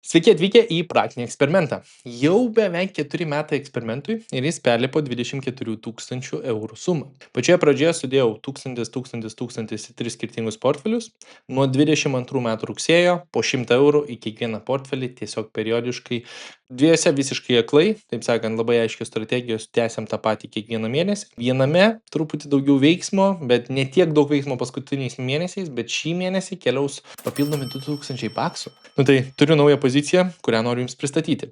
Sveiki atvykę į praktinį eksperimentą. Jau beveik 4 metai eksperimentui ir jis perlipo 24 000 eurų sumą. Pačioje pradžioje sudėjau 1000 į 3 skirtingus portfelius. Nuo 22 metų rugsėjo po 100 eurų į kiekvieną portfelį tiesiog periodiškai. Dviejose visiškai aklai, taip sakant, labai aiškios strategijos, tęsiam tą patį kiekvieną mėnesį. Viename truputį daugiau veiksmo, bet ne tiek daug veiksmo paskutiniais mėnesiais, bet šį mėnesį keliaus papildomi 2000 baksų. Tai turiu naują poziciją, kurią noriu jums pristatyti.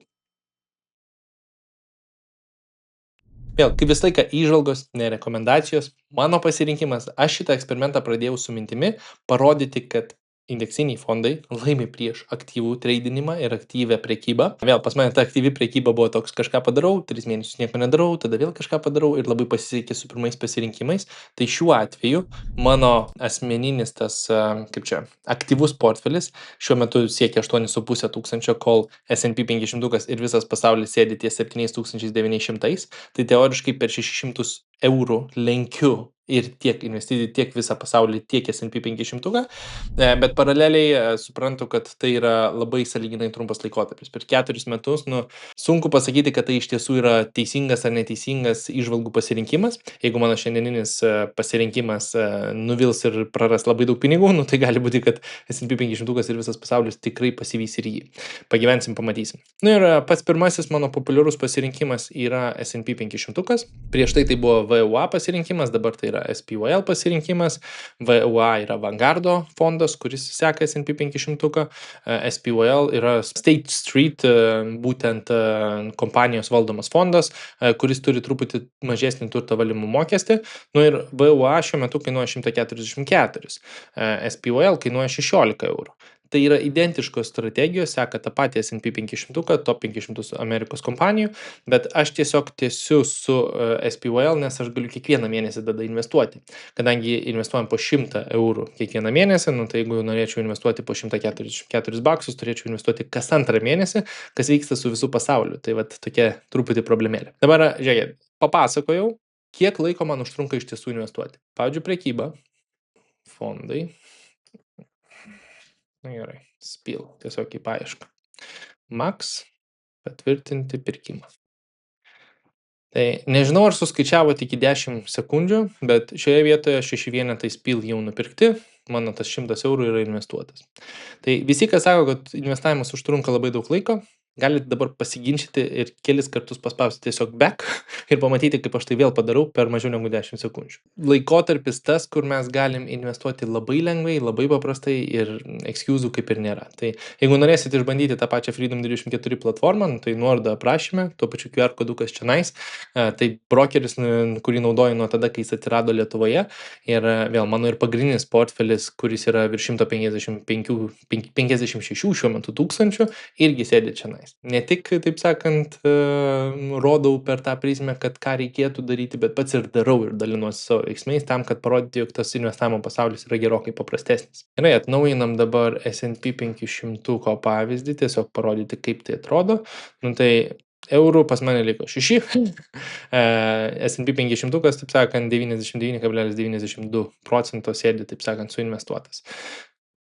Vėl, kaip visą laiką, įžvalgos, ne rekomendacijos, mano pasirinkimas. Aš šitą eksperimentą pradėjau su mintimi parodyti, kad indeksiniai fondai laimi prieš aktyvų treidinimą ir aktyvę prekybą. Vėl, pas mane ta aktyvi prekyba buvo toks, kažką padarau, 3 mėnesius nieko nedarau, tada vėl kažką padarau ir labai pasisekė su pirmais pasirinkimais. Tai šiuo atveju mano asmeninis tas, aktyvus portfelis šiuo metu siekia 8,5 tūkstančio, kol S&P 500 ir visas pasaulis sėdi ties 7900. Tai teoriškai per 600 eurų lenkiu ir tiek investicijų, tiek visą pasaulį, tiek S&P 500, bet paraleliai suprantu, kad tai yra labai sąlyginai trumpas laikotarpis. Per 4 metus, sunku pasakyti, kad tai iš tiesų yra teisingas ar neteisingas įžvalgų pasirinkimas. Jeigu mano šiandieninis pasirinkimas nuvils ir praras labai daug pinigų, tai gali būti, kad S&P 500 ir visas pasaulis tikrai pasivys ir jį. Pagyvensim, pamatysim. Ir pats pirmasis mano populiarus pasirinkimas yra S&P 500. Prieš tai buvo VUA pasirinkimas, dabar tai yra SPYL pasirinkimas. VUA yra Vanguardo fondas, kuris seka S&P 500. SPYL yra State Street, būtent kompanijos valdomas fondas, kuris turi truputį mažesnį turto valdymo mokestį. Ir VUA šiuo metu kainuoja 144. SPYL kainuoja 16 eurų. Tai yra identiškos strategijos, seka tą patį S&P 500, top 500 Amerikos kompanijų, bet aš tiesiog tęsiu su SPYL, nes aš galiu kiekvieną mėnesį tada investuoti. Kadangi investuojam po 100 eurų kiekvieną mėnesį, tai jeigu norėčiau investuoti po 144 baksus, turėčiau investuoti kas antrą mėnesį, kas vyksta su visų pasauliu. Tai vat tokia truputį problemėlė. Dabar, žiūrėkit, papasakojau, kiek laiko man užtrunka iš tiesų investuoti. Pavyzdžiui, prekyba, fondai. Gerai, SPYL, tiesiog į paiešką. Max, patvirtinti pirkimą. Tai nežinau, ar suskaičiavote iki 10 sekundžių, bet šioje vietoje 6 vienetai SPYL jau nupirkti, mano tas 100 eurų yra investuotas. Tai visi, kas sako, kad investavimas užtrunka labai daug laiko, galite dabar pasiginčyti ir kelis kartus paspausti tiesiog back ir pamatyti, kaip aš tai vėl padarau per mažiau negu 10 sekundžių. Laikotarpis tas, kur mes galim investuoti labai lengvai, labai paprastai ir excusų kaip ir nėra. Tai jeigu norėsite išbandyti tą pačią Freedom 24 platformą, tai nuorodą aprašyme, tuo pačiu QR kodukas čionais. Tai brokeris, kurį naudoju nuo tada, kai jis atsirado Lietuvoje. Ir vėl mano ir pagrindinis portfelis, kuris yra virš 156 šiuo metu tūkstančių, irgi sėdi čionais. Ne tik, taip sakant, rodau per tą prizmę, kad ką reikėtų daryti, bet pats ir darau ir dalinuosi savo veiksmais tam, kad parodyti, jog tas investavimo pasaulis yra gerokai paprastesnis. Gerai, atnaujinam dabar S&P 500 pavyzdį, tiesiog parodyti, kaip tai atrodo. Tai eurų pas mane liko 6. S&P 500, taip sakant, 99,92% sėdi, taip sakant, suinvestuotas.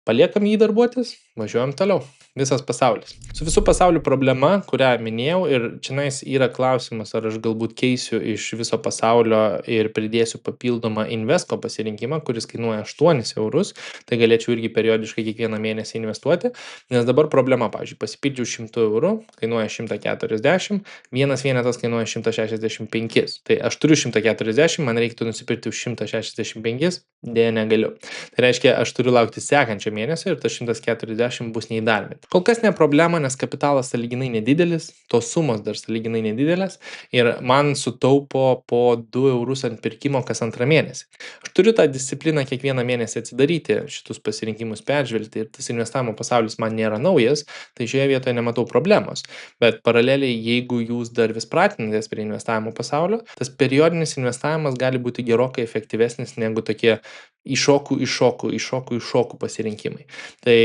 Paliekam jį darbuotis, važiuojam toliau. Visas pasaulis. Su visų pasauliu problema, kurią minėjau, ir čionais yra klausimas, ar aš galbūt keisiu iš viso pasaulio ir pridėsiu papildomą Invesco pasirinkimą, kuris kainuoja 8 eurus, tai galėčiau irgi periodiškai kiekvieną mėnesį investuoti, nes dabar problema, pavyzdžiui, pasipildžiau 100 eurų, kainuoja 140, vienas vienetas kainuoja 165, tai aš turiu 140, man reiktų nusipirkti už 165, dėja negaliu. Tai reiškia, aš turiu laukti sekančio mėnesio ir tas 140 bus neįdarbinti. Kol kas ne problema, nes kapitalas sąlyginai nedidelis, tos sumos dar sąlyginai nedidelės ir man sutaupo po 2 eurus ant pirkimo kas antrą mėnesį. Aš turiu tą discipliną kiekvieną mėnesį atsidaryti, šitus pasirinkimus peržvelgti ir tas investavimo pasaulis man nėra naujas, tai šioje vietoje nematau problemos. Bet paraleliai, jeigu jūs dar vis pratinatės prie investavimo pasaulio, tas periodinis investavimas gali būti gerokai efektyvesnis negu tokie iššoku pasirinkimai. Tai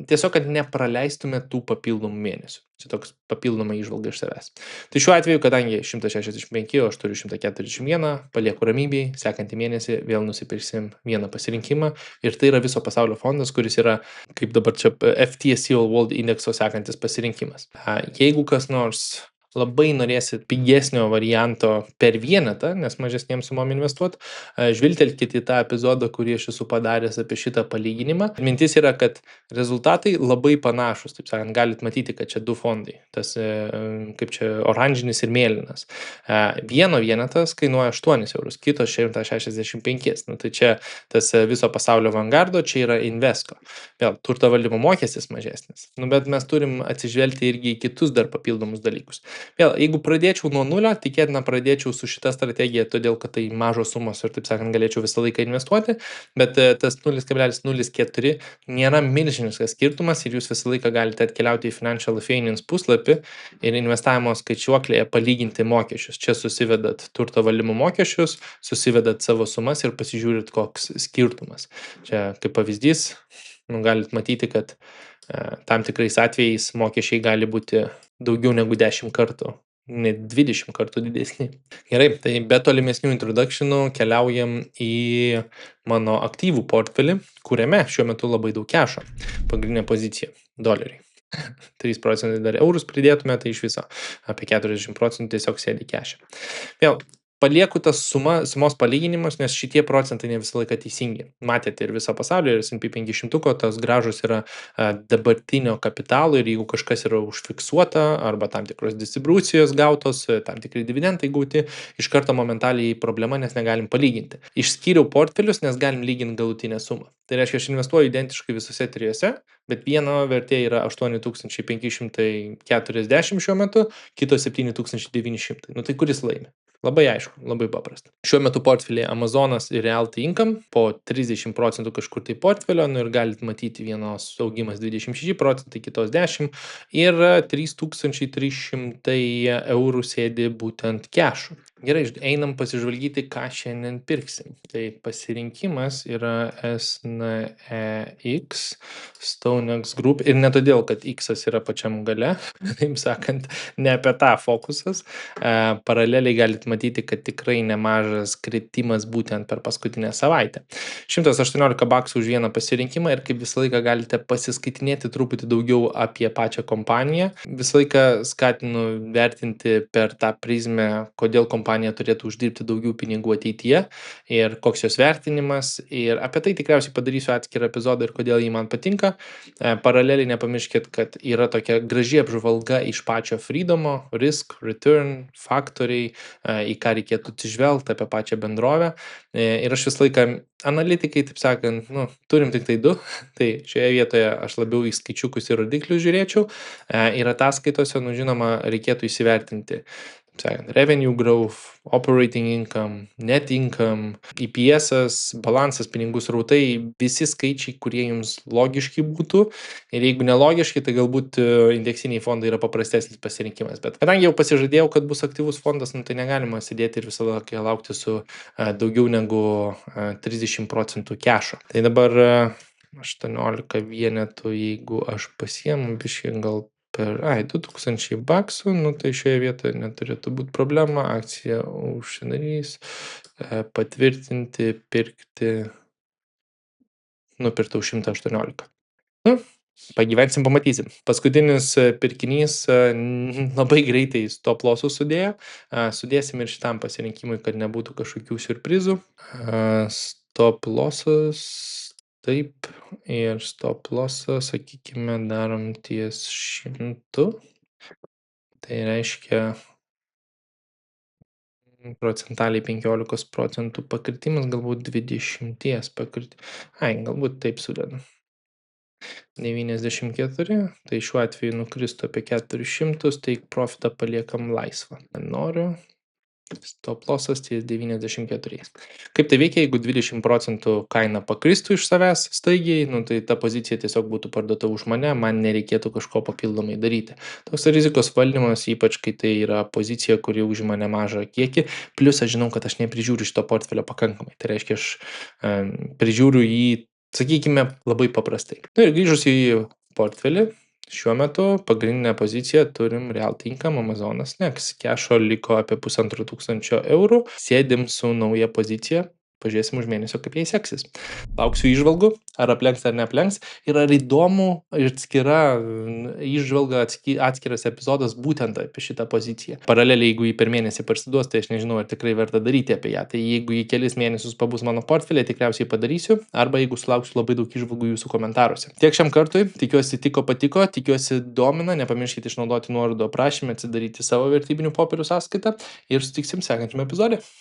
tiesiog, kad nepraleistume tų papildomų mėnesių. Čia toks papildoma įžvalga iš savęs. Tai šiuo atveju, kadangi 165, o aš turiu 141, palieku ramybėj, sekantį mėnesį vėl nusipirksim vieną pasirinkimą ir tai yra viso pasaulio fondas, kuris yra, kaip dabar čia FTSE All World indekso sekantis pasirinkimas. Jeigu kas nors labai norėsit pigesnio varianto per vienetą, nes mažesniem sumom investuot, žvilgtelkit į tą epizodą, kurį aš esu padaręs apie šitą palyginimą. Mintis yra, kad rezultatai labai panašus, taip sakant, galit matyti, kad čia du fondai, tas kaip čia oranžinis ir mėlynas. Vieno vienetas kainuoja 8 eurus, kitos 165. Nu, tai čia tas viso pasaulio Vanguardo, čia yra Invesco. Vėl, turto valdymo mokestis mažesnis. Nu, bet mes turim atsižvelgti irgi į kitus dar papildomus dalykus. Vėl, jeigu pradėčiau nuo nulio, tikėtina pradėčiau su šita strategija, todėl kad tai mažos sumos ir, taip sakant, galėčiau visą laiką investuoti, bet tas 0,04 nėra milžiniškas skirtumas ir jūs visą laiką galite atkeliauti į Financial Finance puslapį ir investavimo skaičiuoklėje palyginti mokesčius. Čia susivedat turto valdymo mokesčius, susivedat savo sumas ir pasižiūrit, koks skirtumas. Čia kaip pavyzdys, galit matyti, kad tam tikrais atvejais mokesčiai gali būti daugiau negu 10 kartų, net 20 kartų didesni. Gerai, tai be tolimesnių introductionų keliaujam į mano aktyvų portfelį, kuriame šiuo metu labai daug kešo. Pagrindinė pozicija - doleriai. 3% dar eurus pridėtume, tai iš viso apie 40% tiesiog sėdi kešė. Vėl, palieku tas sumos palyginimus, nes šitie procentai ne visą laiką teisingi. Matėte ir viso pasaulio, ir S&P 500, tas gražus yra dabartinio kapitalo ir jeigu kažkas yra užfiksuota arba tam tikros distribucijos gautos, tam tikri dividendai gauti, iš karto momentaliai problema, nes negalim palyginti. Išskyriau portfelius, nes galim lyginti galutinę sumą. Tai reiškia, aš investuoju identiškai visose trijose, bet vieno vertė yra 8540 šiuo metu, kito 7900. Nu tai kuris laimi? Labai aišku, labai paprasta. Šiuo metu portfelyje Amazonas ir Realty Income po 30% kažkur tai portfelio, nu ir galit matyti vienos augimas 26%, kitos 10% ir 3300 eurų sėdi būtent kešų. Gerai, einam pasižvalgyti, ką šiandien pirksim. Tai pasirinkimas yra SNEX, StoneX Group ir ne todėl, kad X yra pačiam gale, taip sakant, ne apie tą fokusas. Paraleliai galit matyti, kad tikrai nemažas kritimas būtent per paskutinę savaitę. 118 baksų už vieną pasirinkimą ir kaip visą laiką galite pasiskaitinėti truputį daugiau apie pačią kompaniją. Visą laiką skatinu vertinti per tą prizmę, kodėl kompanija turėtų uždirbti daugiau pinigų ateityje ir koks jos vertinimas ir apie tai tikriausiai padarysiu atskirą epizodą ir kodėl jį man patinka. Paraleliai nepamirškit, kad yra tokia graži apžvalga iš pačio Freedomo, risk, return, faktoriai, į ką reikėtų atsižvelgti apie pačią bendrovę. Ir aš visą laiką, analitikai, taip sakant, turim tik tai 2, tai šioje vietoje aš labiau į skaičiukus ir rodiklius žiūrėčiau. Ir ataskaitose, žinoma, reikėtų įsivertinti revenue growth, operating income, net income, EPS, balansas, pinigų srautai, visi skaičiai, kurie jums logiški būtų. Ir jeigu nelogiški, tai galbūt indeksiniai fondai yra paprastesnis pasirinkimas. Bet kadangi jau pasižadėjau, kad bus aktyvus fondas, tai negalima sėdėti ir visą laiką laukti su daugiau negu 30% kešo. Tai dabar 18 vienetų, jeigu aš pasiemu biškį gal per 2000 baksų, tai šioje vietoje neturėtų būti problema, akcija užsidarys, patvirtinti, pirkti, nupirkta už 118. Pagyvensim, pamatysim. Paskutinis pirkinys labai greitai stop lossus sudėjo. Sudėsim ir šitam pasirinkimui, kad nebūtų kažkokių siurprizų. Stop lossus, taip, ir stop lossą, sakykime, darom ties 100. Tai reiškia procentaliai 15% pakritimas, galbūt 20 pakritimas. Galbūt taip sudedam. 94, tai šiuo atveju nukristų apie 400, tai profitą paliekam laisvą. Noriu. Stop lossas ties 94. Kaip tai veikia, jeigu 20% kaina pakristų iš savęs staigiai, nu, tai ta pozicija tiesiog būtų parduota už mane, man nereikėtų kažko papildomai daryti. Toks rizikos valdymas, ypač kai tai yra pozicija, kuri užima nemažą kiekį, plus aš žinau, kad aš neprižiūriu šito portfelio pakankamai. Tai reiškia, aš prižiūriu jį, sakykime, labai paprastai. Nu ir grįžus į portfelį, šiuo metu pagrindinę poziciją turim Real Income, Amazonas Next. Kešo liko apie 1500 eurų. Sėdim su nauja pozicija. Pažiūrėsim už mėnesio, kaip jai seksis. Lauksiu įžvalgų, ar aplenks ar neaplenks. Ir ar įdomu atskira įžvalga, atskiras epizodas būtent apie šitą poziciją. Paraleliai, jeigu jį per mėnesį parsiduos, tai aš nežinau, ar tikrai verta daryti apie ją. Tai jeigu jį kelis mėnesius pabus mano portfelė, tikriausiai padarysiu. Arba jeigu sulauksiu labai daug įžvalgų jūsų komentaruose. Tiek šiam kartui. Tikiuosi patiko, tikiuosi domina. Nepamirškite išnaudoti nuorodų aprašymę, atsidaryti savo vertybinių popierių sąskaitą ir sutiksim sekančiame epizode.